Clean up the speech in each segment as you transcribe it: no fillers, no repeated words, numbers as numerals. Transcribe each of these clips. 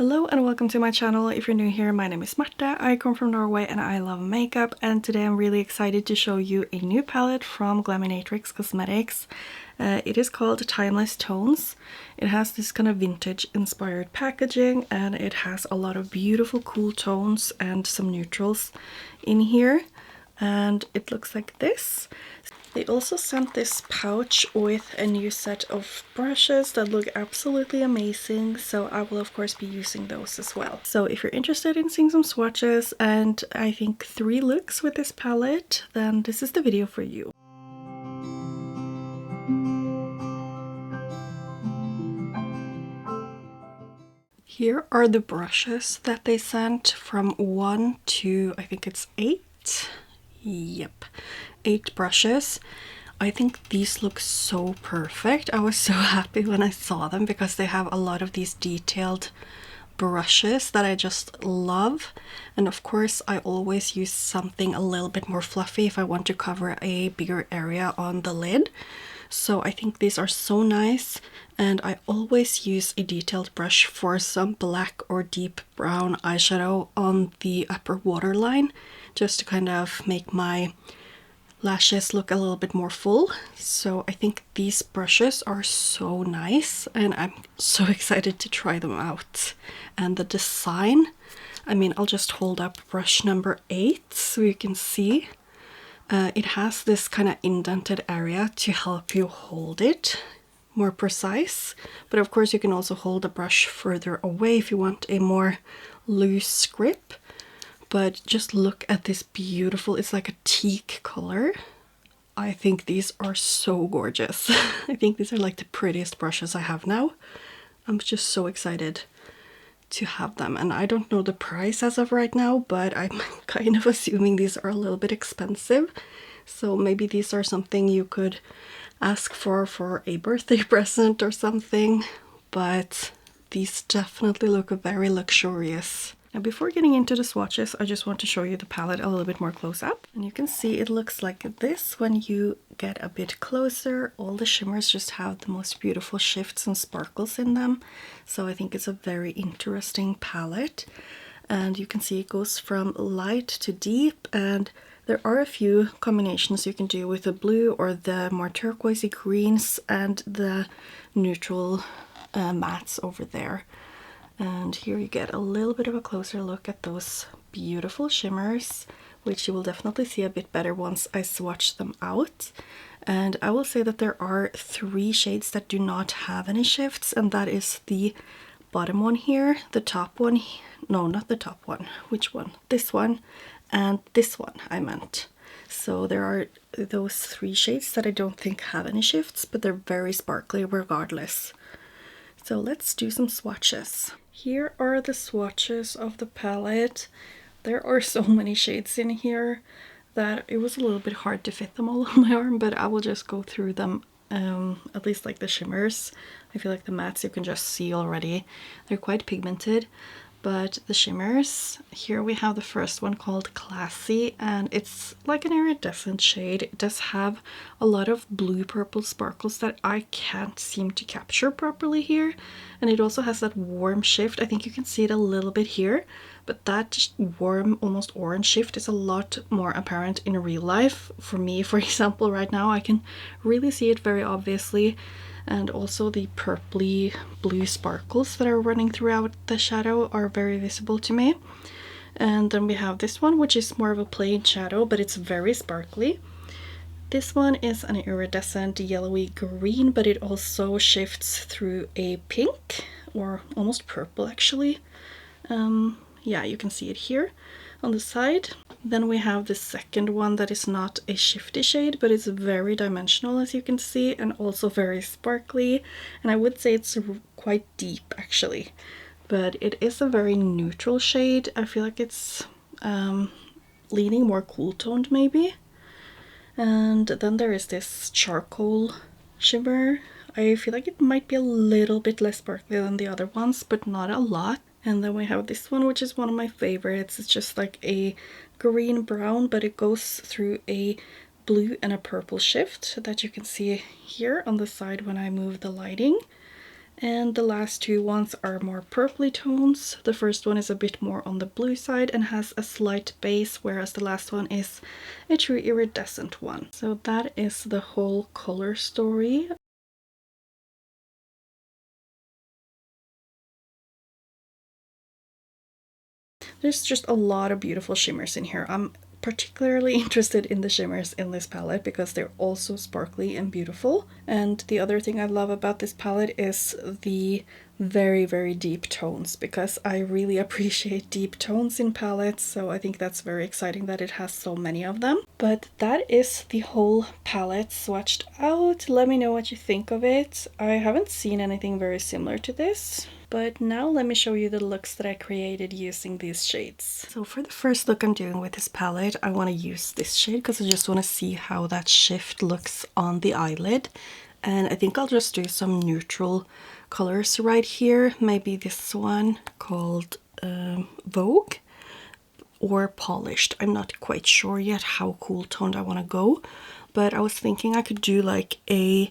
Hello and welcome to my channel. If you're new here, my name is Mekka. I come from Norway and I love makeup, and today I'm really excited to show you a new palette from Glaminatrix Cosmetics. It is called Timeless Tones. It has this kind of vintage inspired packaging and it has a lot of beautiful cool tones and some neutrals in here, and it looks like this. They also sent this pouch with a new set of brushes that look absolutely amazing, so I will of course be using those as well. So if you're interested in seeing some swatches and I think 3 looks with this palette, then this is the video for you. Here are the brushes that they sent, from 1 to I think it's 8. Yep, 8 brushes. I think these look so perfect. I was so happy when I saw them because they have a lot of these detailed brushes that I just love. And of course I always use something a little bit more fluffy if I want to cover a bigger area on the lid. So I think these are so nice, and I always use a detailed brush for some black or deep brown eyeshadow on the upper waterline, just to kind of make my lashes look a little bit more full. So I think these brushes are so nice and I'm so excited to try them out. And the design, I mean, I'll just hold up brush number 8 so you can see. It has this kind of indented area to help you hold it more precise, but of course you can also hold the brush further away if you want a more loose grip. But just look at this beautiful, it's like a teak color. I think these are so gorgeous. I think these are like the prettiest brushes I have now. I'm just so excited to have them, and I don't know the price as of right now, but I'm kind of assuming these are a little bit expensive, so maybe these are something you could ask for a birthday present or something, but these definitely look very luxurious. Now before getting into the swatches, I just want to show you the palette a little bit more close up. And you can see it looks like this when you get a bit closer. All the shimmers just have the most beautiful shifts and sparkles in them. So I think it's a very interesting palette. And you can see it goes from light to deep, and there are a few combinations you can do with the blue or the more turquoisey greens and the neutral mattes over there. And here you get a little bit of a closer look at those beautiful shimmers, which you will definitely see a bit better once I swatch them out. And I will say that there are 3 shades that do not have any shifts, and that is the bottom one here, the top one, no, not the top one, which one? This one, and this one I meant. So there are those 3 shades that I don't think have any shifts, but they're very sparkly regardless. So let's do some swatches. Here are the swatches of the palette. There are so many shades in here that it was a little bit hard to fit them all on my arm, but I will just go through them, at least like the shimmers. I feel like the mattes you can just see already. They're quite pigmented, but the shimmers, here we have the first one called Classy, and it's like an iridescent shade. It does have a lot of blue purple sparkles that I can't seem to capture properly here, and it also has that warm shift. I think you can see it a little bit here, but that warm, almost orange shift is a lot more apparent in real life. For me, for example, right now I can really see it very obviously. And also the purpley blue sparkles that are running throughout the shadow are very visible to me. And then we have this one, which is more of a plain shadow, but it's very sparkly. This one is an iridescent yellowy green, but it also shifts through a pink, or almost purple actually. Yeah, you can see it here on the side. Then we have the second one that is not a shifty shade, but it's very dimensional, as you can see, and also very sparkly. And I would say it's quite deep actually, but it is a very neutral shade. I feel like it's leaning more cool toned maybe. And then there is this charcoal shimmer. I feel like it might be a little bit less sparkly than the other ones, but not a lot. And then we have this one, which is one of my favorites. It's just like a green brown, but it goes through a blue and a purple shift that you can see here on the side when I move the lighting. And the last two ones are more purpley tones. The first one is a bit more on the blue side and has a slight base, whereas the last one is a true iridescent one. So that is the whole color story. There's just a lot of beautiful shimmers in here. I'm particularly interested in the shimmers in this palette because they're also sparkly and beautiful. And the other thing I love about this palette is the very, very deep tones, because I really appreciate deep tones in palettes, so I think that's very exciting that it has so many of them. But that is the whole palette swatched out. Let me know what you think of it. I haven't seen anything very similar to this. But now let me show you the looks that I created using these shades. So for the first look I'm doing with this palette, I want to use this shade because I just want to see how that shift looks on the eyelid. And I think I'll just do some neutral colors right here. Maybe this one called Vogue or Polished. I'm not quite sure yet how cool toned I want to go. But I was thinking I could do like a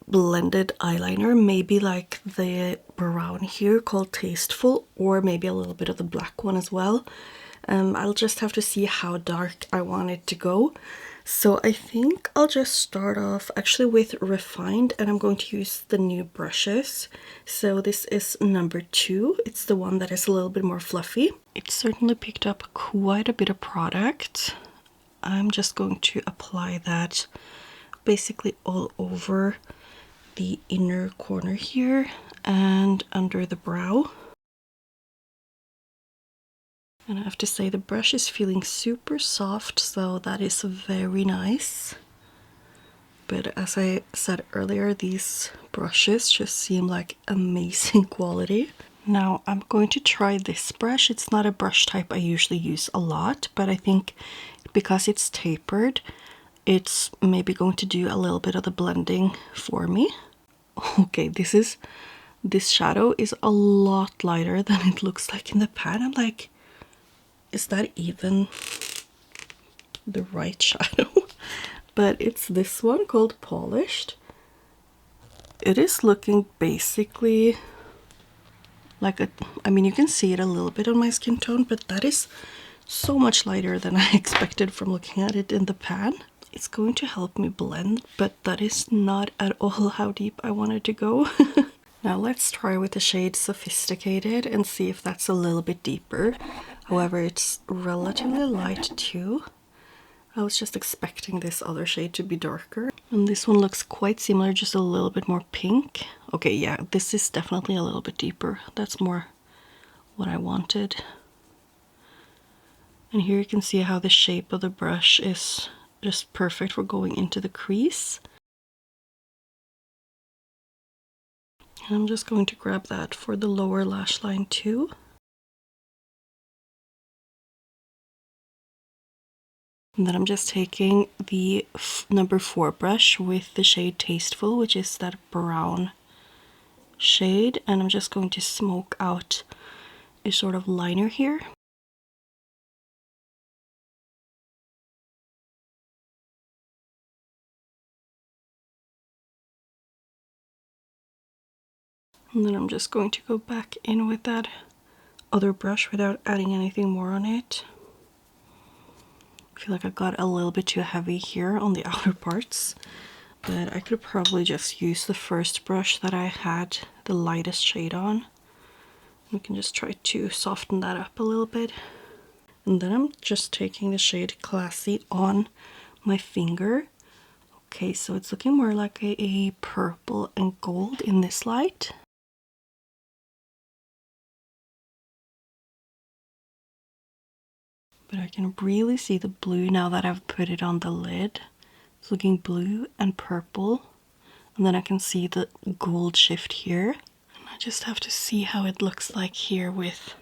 blended eyeliner, maybe like the brown here called Tasteful, or maybe a little bit of the black one as well. I'll just have to see how dark I want it to go. So I think I'll just start off actually with Refined, and I'm going to use the new brushes. So this is number 2. It's the one that is a little bit more fluffy. It certainly picked up quite a bit of product. I'm just going to apply that basically all over the inner corner here and under the brow. And I have to say the brush is feeling super soft, so that is very nice. But as I said earlier, these brushes just seem like amazing quality. Now I'm going to try this brush. It's not a brush type I usually use a lot, but I think because it's tapered, it's maybe going to do a little bit of the blending for me. Okay, this shadow is a lot lighter than it looks like in the pan. I'm like, is that even the right shadow? But it's this one called Polished. It is looking basically like I mean, you can see it a little bit on my skin tone, but that is so much lighter than I expected from looking at it in the pan. It's going to help me blend, but that is not at all how deep I wanted to go. Now let's try with the shade Sophisticated and see if that's a little bit deeper. However, it's relatively light too. I was just expecting this other shade to be darker. And this one looks quite similar, just a little bit more pink. Okay, yeah, this is definitely a little bit deeper. That's more what I wanted. And here you can see how the shape of the brush is just perfect for going into the crease. And I'm just going to grab that for the lower lash line too. And then I'm just taking the number 4 brush with the shade Tasteful, which is that brown shade, and I'm just going to smoke out a sort of liner here. And then I'm just going to go back in with that other brush without adding anything more on it. I feel like I got a little bit too heavy here on the outer parts, but I could probably just use the first brush that I had the lightest shade on. We can just try to soften that up a little bit. And then I'm just taking the shade Classy on my finger. Okay, so it's looking more like a purple and gold in this light. But I can really see the blue now that I've put it on the lid. It's looking blue and purple. And then I can see the gold shift here. And I just have to see how it looks like here with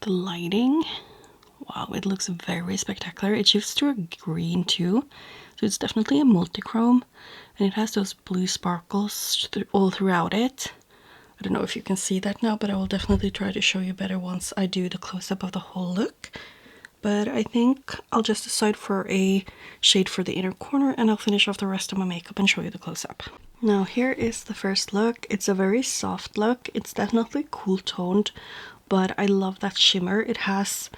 the lighting. Wow, it looks very spectacular. It shifts to a green too. So it's definitely a multi-chrome. And it has those blue sparkles all throughout it. I don't know if you can see that now, but I will definitely try to show you better once I do the close-up of the whole look. But I think I'll just decide for a shade for the inner corner, and I'll finish off the rest of my makeup and show you the close-up. Now here is the first look. It's a very soft look. It's definitely cool toned, but I love that shimmer. It has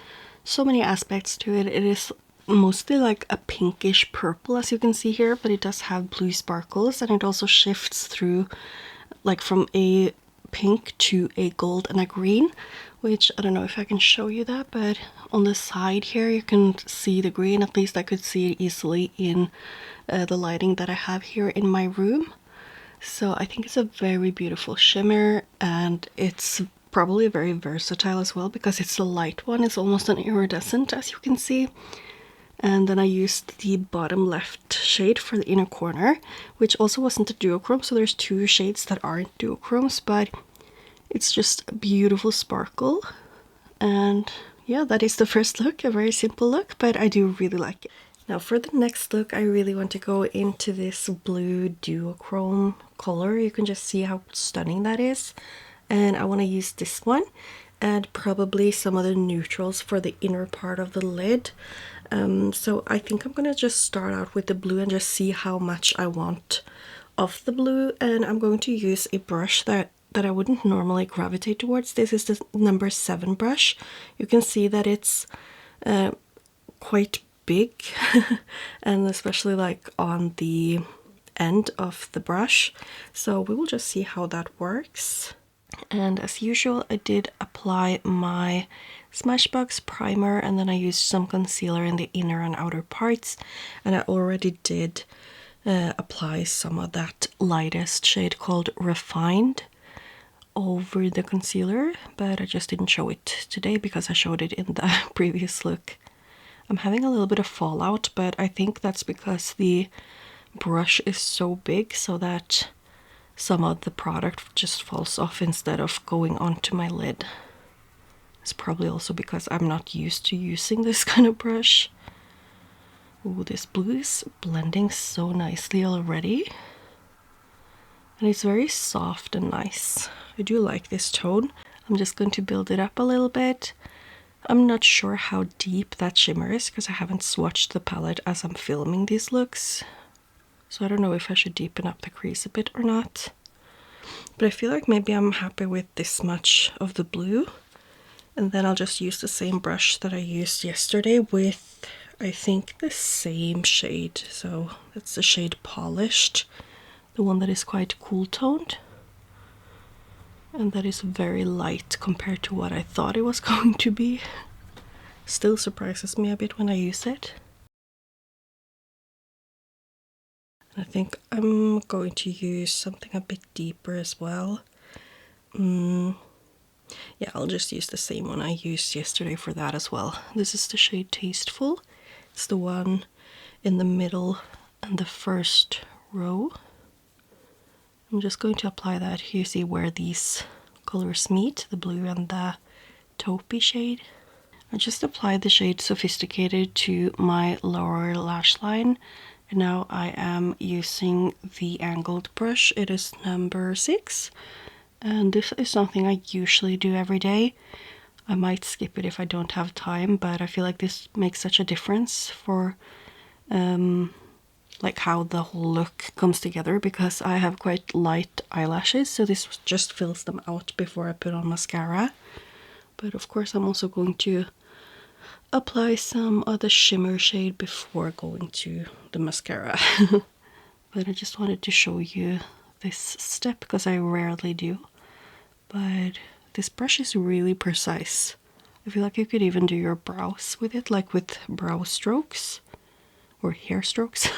so many aspects to it. It is mostly like a pinkish purple, as you can see here, but it does have blue sparkles, and it also shifts through like from a pink to a gold and a green, which I don't know if I can show you that, but on the side here you can see the green. At least I could see it easily in the lighting that I have here in my room. So I think it's a very beautiful shimmer, and it's probably very versatile as well because it's a light one. It's almost an iridescent, as you can see. And then I used the bottom left shade for the inner corner, which also wasn't a duochrome, so there's two shades that aren't duochromes, but it's just a beautiful sparkle. And yeah, that is the first look, a very simple look, but I do really like it. Now for the next look, I really want to go into this blue duochrome color. You can just see how stunning that is. And I want to use this one and probably some other neutrals for the inner part of the lid. So I think I'm gonna just start out with the blue and just see how much I want of the blue. And I'm going to use a brush that I wouldn't normally gravitate towards. This is the number 7 brush. You can see that it's quite big and especially like on the end of the brush. So we will just see how that works. And as usual, I did apply my Smashbox primer, and then I used some concealer in the inner and outer parts, and I already did apply some of that lightest shade called Refined over the concealer, but I just didn't show it today because I showed it in the previous look. I'm having a little bit of fallout, but I think that's because the brush is so big so that some of the product just falls off instead of going onto my lid. It's probably also because I'm not used to using this kind of brush. Ooh, this blue is blending so nicely already. And it's very soft and nice. I do like this tone. I'm just going to build it up a little bit. I'm not sure how deep that shimmer is because I haven't swatched the palette as I'm filming these looks. So I don't know if I should deepen up the crease a bit or not. But I feel like maybe I'm happy with this much of the blue. And then I'll just use the same brush that I used yesterday with, I think, the same shade. So that's the shade Polished, the one that is quite cool toned. And that is very light compared to what I thought it was going to be. Still surprises me a bit when I use it. I think I'm going to use something a bit deeper as well. Yeah, I'll just use the same one I used yesterday for that as well. This is the shade Tasteful. It's the one in the middle and the first row. I'm just going to apply that. Here you see where these colors meet, the blue and the taupey shade. I just applied the shade Sophisticated to my lower lash line. And now I am using the angled brush. It is number 6. And this is something I usually do every day. I might skip it if I don't have time, but I feel like this makes such a difference for like how the whole look comes together, because I have quite light eyelashes, so this just fills them out before I put on mascara. But of course I'm also going to apply some of the shimmer shade before going to the mascara. But I just wanted to show you this step because I rarely do. But this brush is really precise. I feel like you could even do your brows with it, like with brow strokes or hair strokes.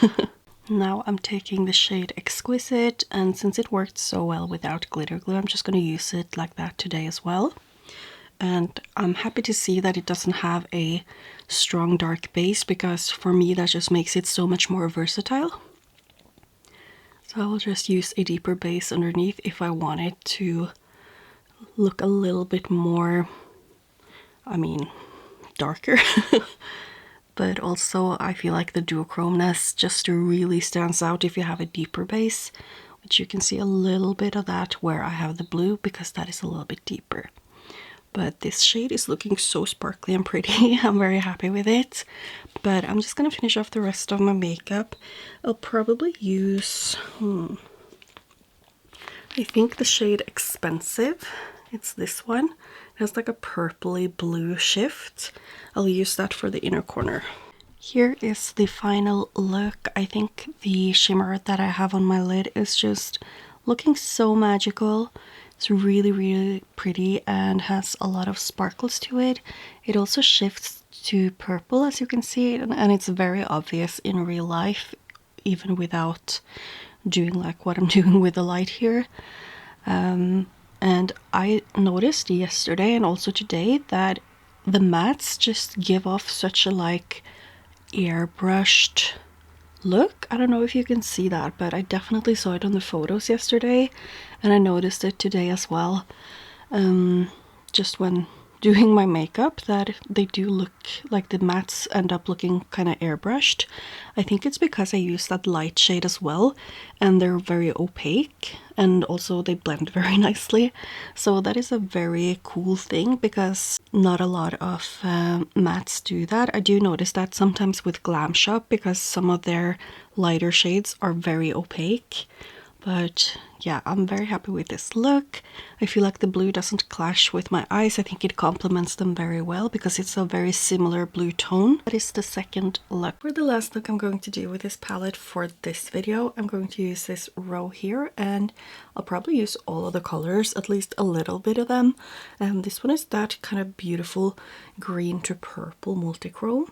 Now I'm taking the shade Exquisite, and since it worked so well without glitter glue, I'm just going to use it like that today as well. And I'm happy to see that it doesn't have a strong dark base, because for me that just makes it so much more versatile. So I'll just use a deeper base underneath if I want it to look a little bit more, darker. But also I feel like the duochromeness just really stands out if you have a deeper base, which you can see a little bit of that where I have the blue, because that is a little bit deeper. But this shade is looking so sparkly and pretty. I'm very happy with it. But I'm just gonna finish off the rest of my makeup. I'll probably use I think the shade Expensive, it's this one. It has like a purpley blue shift. I'll use that for the inner corner. Here is the final look. I think the shimmer that I have on my lid is just looking so magical. It's really, really pretty and has a lot of sparkles to it. It also shifts to purple, as you can see, and it's very obvious in real life, even without doing like what I'm doing with the light here. And I noticed yesterday and also today that the mattes just give off such a like airbrushed look. I don't know if you can see that, but I definitely saw it on the photos yesterday, and I noticed it today as well. Just when doing my makeup, that they do look like the mattes end up looking kind of airbrushed. I think it's because I use that light shade as well, and they're very opaque, and also they blend very nicely. So that is a very cool thing because not a lot of mattes do that. I do notice that sometimes with Glam Shop because some of their lighter shades are very opaque. But yeah, I'm very happy with this look. I feel like the blue doesn't clash with my eyes. I think it complements them very well because it's a very similar blue tone. That is the second look. For the last look I'm going to do with this palette for this video, I'm going to use this row here, and I'll probably use all of the colors, at least a little bit of them. And this one is that kind of beautiful green to purple multichrome.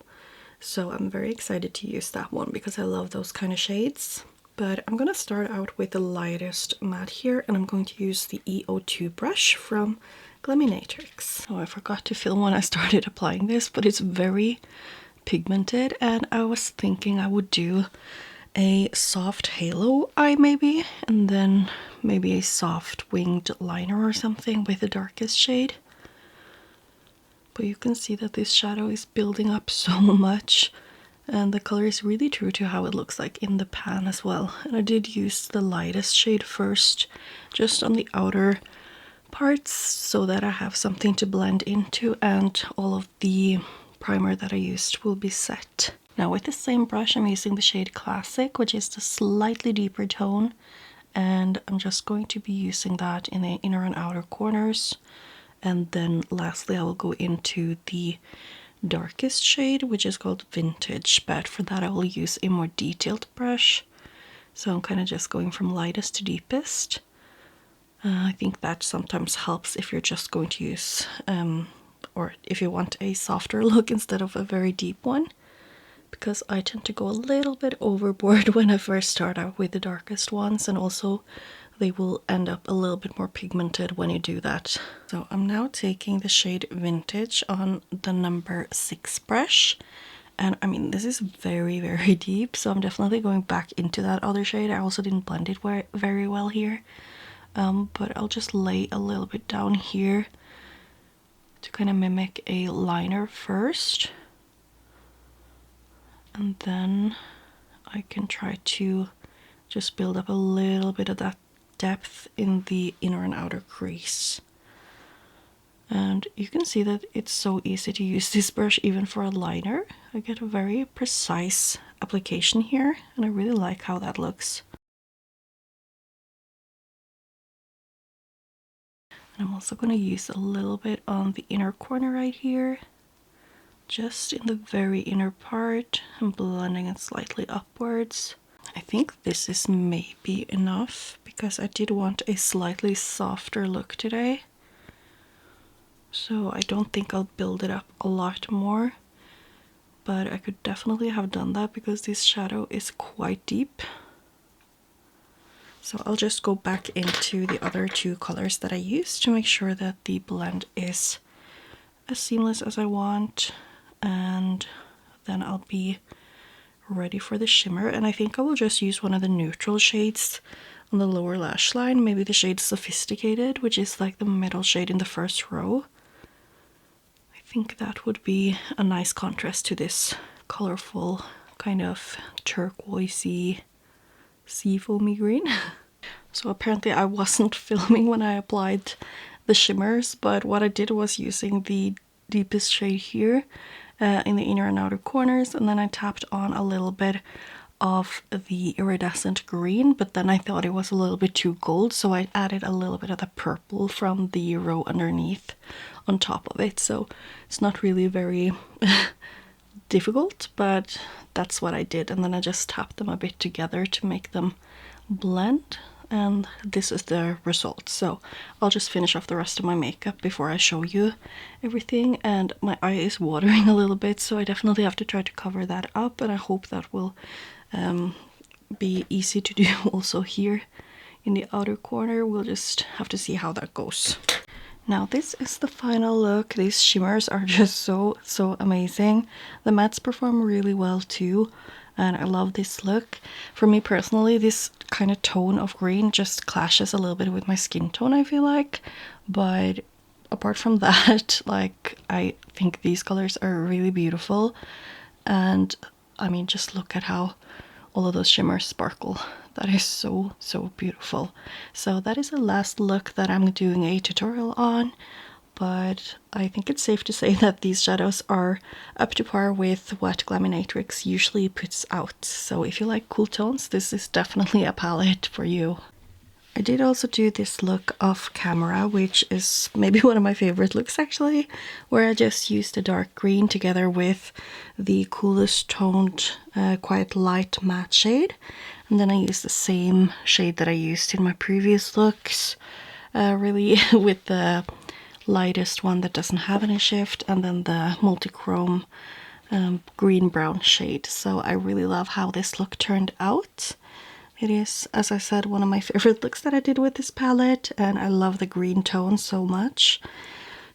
So I'm very excited to use that one because I love those kind of shades. But I'm gonna start out with the lightest matte here, and I'm going to use the EO2 brush from Glaminatrix. Oh, I forgot to film when I started applying this, but it's very pigmented, and I was thinking I would do a soft halo eye maybe, and then maybe a soft winged liner or something with the darkest shade. But you can see that this shadow is building up so much. And the color is really true to how it looks like in the pan as well. And I did use the lightest shade first, just on the outer parts, so that I have something to blend into, and all of the primer that I used will be set. Now with the same brush, I'm using the shade Classic, which is the slightly deeper tone. And I'm just going to be using that in the inner and outer corners. And then lastly, I will go into the darkest shade, which is called Vintage, but for that I will use a more detailed brush. So I'm kind of just going from lightest to deepest. I think that sometimes helps if you're just going to use, or if you want a softer look instead of a very deep one, because I tend to go a little bit overboard when I first start out with the darkest ones, and also they will end up a little bit more pigmented when you do that. So I'm now taking the shade Vintage on the number 6 brush. And I mean, this is very, very deep, so I'm definitely going back into that other shade. I also didn't blend it very well here. But I'll just lay a little bit down here to kind of mimic a liner first. And then I can try to just build up a little bit of that depth in the inner and outer crease. And you can see that it's so easy to use this brush even for a liner. I get a very precise application here, and I really like how that looks. And I'm also going to use a little bit on the inner corner right here, just in the very inner part, and blending it slightly upwards. I think this is maybe enough because I did want a slightly softer look today. So I don't think I'll build it up a lot more, but I could definitely have done that because this shadow is quite deep. So I'll just go back into the other 2 colors that I used to make sure that the blend is as seamless as I want, and then I'll be ready for the shimmer. And I think I will just use one of the neutral shades on the lower lash line, maybe the shade Sophisticated, which is like the middle shade in the first row. I think that would be a nice contrast to this colorful kind of turquoisey seafoamy green. So apparently I wasn't filming when I applied the shimmers, but what I did was using the deepest shade here in the inner and outer corners, and then I tapped on a little bit of the iridescent green, but then I thought it was a little bit too gold, so I added a little bit of the purple from the row underneath on top of it. So it's not really very difficult, but that's what I did. And then I just tapped them a bit together to make them blend, and this is the result. So I'll just finish off the rest of my makeup before I show you everything. And my eye is watering a little bit, so I definitely have to try to cover that up, and I hope that will be easy to do also here in the outer corner. We'll just have to see how that goes. Now this is the final look. These shimmers are just so amazing. The mattes perform really well too, and I love this look. For me personally, this kind of tone of green just clashes a little bit with my skin tone, I feel like. But apart from that, like, I think these colors are really beautiful. And I mean, just look at how all of those shimmers sparkle. That is so beautiful. So that is the last look that I'm doing a tutorial on, but I think it's safe to say that these shadows are up to par with what Glaminatrix usually puts out. So if you like cool tones, this is definitely a palette for you. I did also do this look off camera, which is maybe one of my favorite looks actually, where I just used a dark green together with the coolest toned quite light matte shade, and then I used the same shade that I used in my previous looks, really with the lightest one that doesn't have any shift, and then the multi-chrome green brown shade. So I really love how this look turned out. It is, as I said, one of my favorite looks that I did with this palette, and I love the green tone so much.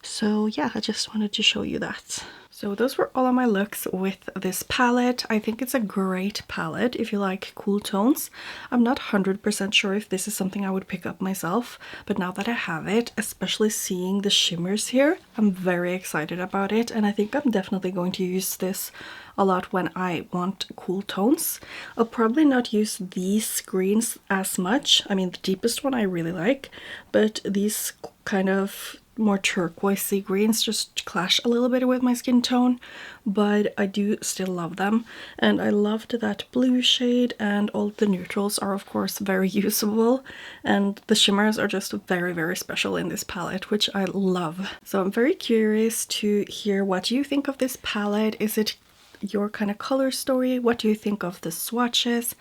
So yeah, I just wanted to show you that. So those were all of my looks with this palette. I think it's a great palette if you like cool tones. I'm not 100% sure if this is something I would pick up myself, but now that I have it, especially seeing the shimmers here, I'm very excited about it, and I think I'm definitely going to use this a lot when I want cool tones. I'll probably not use these greens as much. I mean, the deepest one I really like, but these kind of more turquoisey greens just clash a little bit with my skin tone, but I do still love them. And I loved that blue shade, and all the neutrals are of course very usable, and the shimmers are just very special in this palette, which I love. So I'm very curious to hear what you think of this palette. Is it your kind of color story? What do you think of the swatches?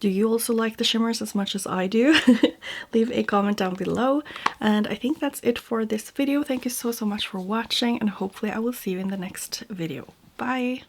Do you also like the shimmers as much as I do? Leave a comment down below. And I think that's it for this video. Thank you so much for watching, and hopefully I will see you in the next video. Bye!